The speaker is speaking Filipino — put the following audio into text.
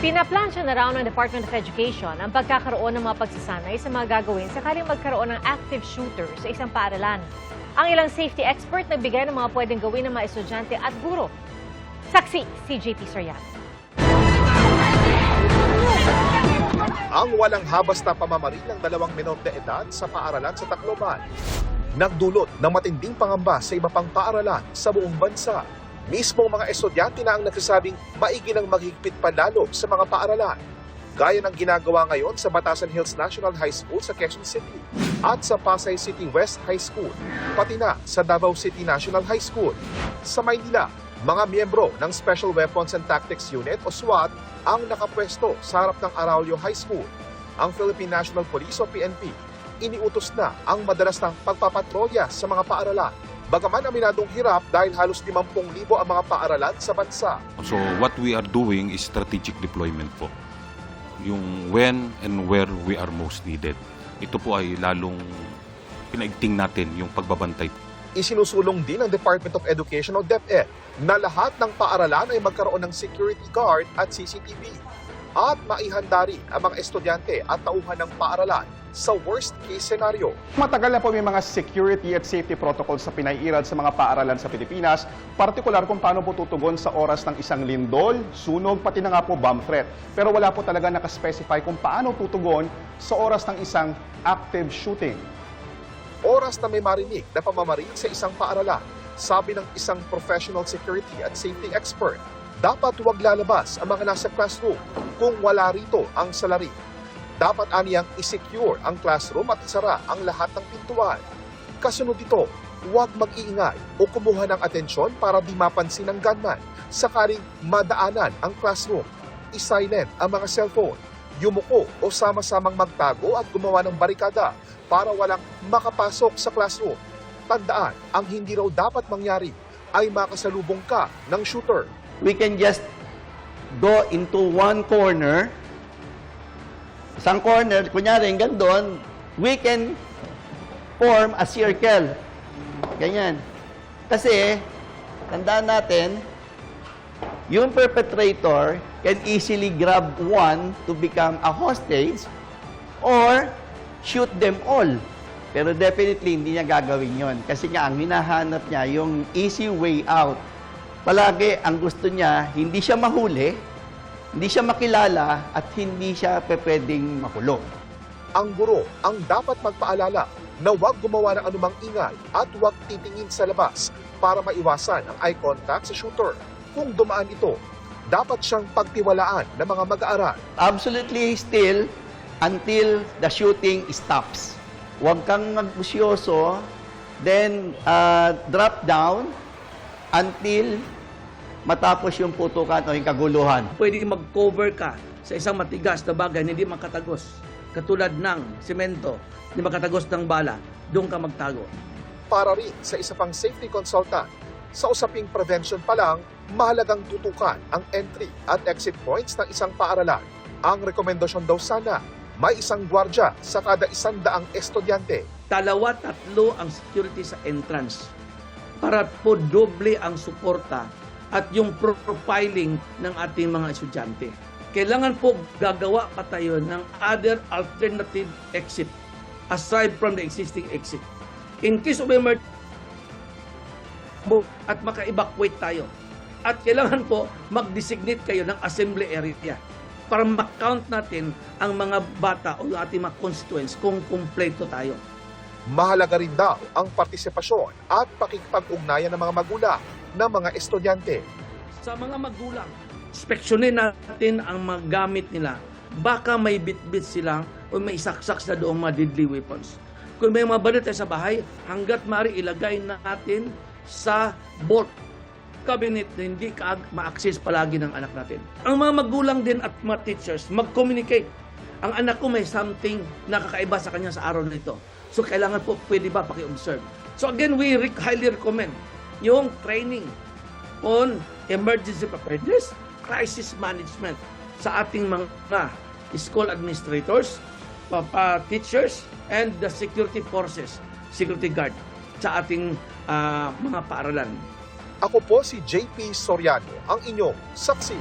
Pinaplansya na raw ng Department of Education ang pagkakaroon ng mga pagsasanay sa mga gagawin sakaling magkaroon ng active shooter sa isang paaralan. Ang ilang safety expert nagbigay ng mga pwedeng gawin ng mga estudyante at guro. Saksi si JP Soriano. Ang walang habas na pamamaril ng 2 menor de edad sa paaralan sa Tacloban nagdulot ng matinding pangamba sa iba pang paaralan sa buong bansa. Mismo mga estudyante na ang nagsasabing maigi nang maghigpit pa lalo sa mga paaralan. Gaya ng ginagawa ngayon sa Batasan Hills National High School sa Quezon City at sa Pasay City West High School, pati na sa Davao City National High School. Sa Maynila, mga miyembro ng Special Weapons and Tactics Unit o SWAT ang nakapwesto sa harap ng Araulio High School. Ang Philippine National Police o PNP, iniutos na ang madalas ng pagpapatrolya sa mga paaralan. Bagaman aminadong hirap dahil halos 50,000 ang mga paaralan sa bansa. So what we are doing is strategic deployment po. Yung when and where we are most needed. Ito po ay lalong pinaigting natin yung pagbabantay. Isinusulong din ng Department of Education o DepEd na lahat ng paaralan ay magkaroon ng security guard at CCTV at maihanda rin ang mga estudyante at tauhan ng paaralan sa worst case scenario. Matagal na po may mga security at safety protocols sa pinaiirad sa mga paaralan sa Pilipinas, partikular kung paano po tutugon sa oras ng isang lindol, sunog, pati na nga po bomb threat. Pero wala po talaga nakaspecify kung paano tutugon sa oras ng isang active shooting. Oras na may marinig na pamamaril sa isang paaralan, sabi ng isang professional security at safety expert, dapat huwag lalabas ang mga nasa classroom kung wala rito ang salarin. Dapat aniyang i-secure ang classroom at isara ang lahat ng pintuan. Kasunod dito, huwag mag-iingay o kumuha ng atensyon para di mapansin ng gunman sakaling madaanan ang classroom. I-silent ang mga cellphone, yumuko o sama-samang magtago at gumawa ng barikada para walang makapasok sa classroom. Tandaan, ang hindi raw dapat mangyari ay makasalubong ka ng shooter. We can just go into one corner, isang corner, kunyari hanggang doon, we can form a circle. Ganyan. Kasi, tandaan natin, yung perpetrator can easily grab one to become a hostage or shoot them all. Pero definitely, hindi niya gagawin yon. Kasi nga, ang hinahanap niya, yung easy way out. Palagi, ang gusto niya, hindi siya mahuli, hindi siya makilala, at hindi siya pwedeng makulong. Ang guro ang dapat magpaalala na huwag gumawa ng anumang ingay at huwag titingin sa labas para maiwasan ang eye contact sa shooter. Kung dumaan ito, dapat siyang pagtiwalaan ng mga mag-aaral. Absolutely still until the shooting stops. Huwag kang magbusyoso, then drop down until matapos yung putukan o yung kaguluhan. Pwede mag-cover ka sa isang matigas na bagay na hindi makatagos. Katulad ng semento, hindi makatagos ng bala, doon ka magtago. Para rin sa isa pang safety consultant, sa usaping prevention pa lang, mahalagang tutukan ang entry at exit points ng isang paaralan. Ang rekomendasyon daw sana, may isang gwardya sa kada 100 estudyante. 2-3 ang security sa entrance para po doble ang suporta at yung profiling ng ating mga estudyante. Kailangan po gagawa pa tayo ng other alternative exit aside from the existing exit. In case of emergency, at maka-evacuate tayo. At kailangan po mag-designate kayo ng assembly area para ma-count natin ang mga bata o ating mga constituents kung kumpleto tayo. Mahalaga rin daw ang partisipasyon at pakikipag-ugnayan ng mga magulang ng mga estudyante. Sa mga magulang, inspeksyonin natin ang mga gamit nila. Baka may bit-bit sila o may saksak na doong mga deadly weapons. Kung may mga baril tayo sa bahay, hanggat maaari ilagay natin sa vault cabinet na hindi ma-access palagi ng anak natin. Ang mga magulang din at mga teachers, mag-communicate. Ang anak ko may something na kakaiba sa kanya sa araw na ito. So kailangan po, pwede ba paki-observe? So again, we highly recommend yung training on emergency preparedness, crisis management sa ating mga school administrators, teachers, and the security forces, security guard sa ating mga paaralan. Ako po si JP Soriano, ang inyong saksi.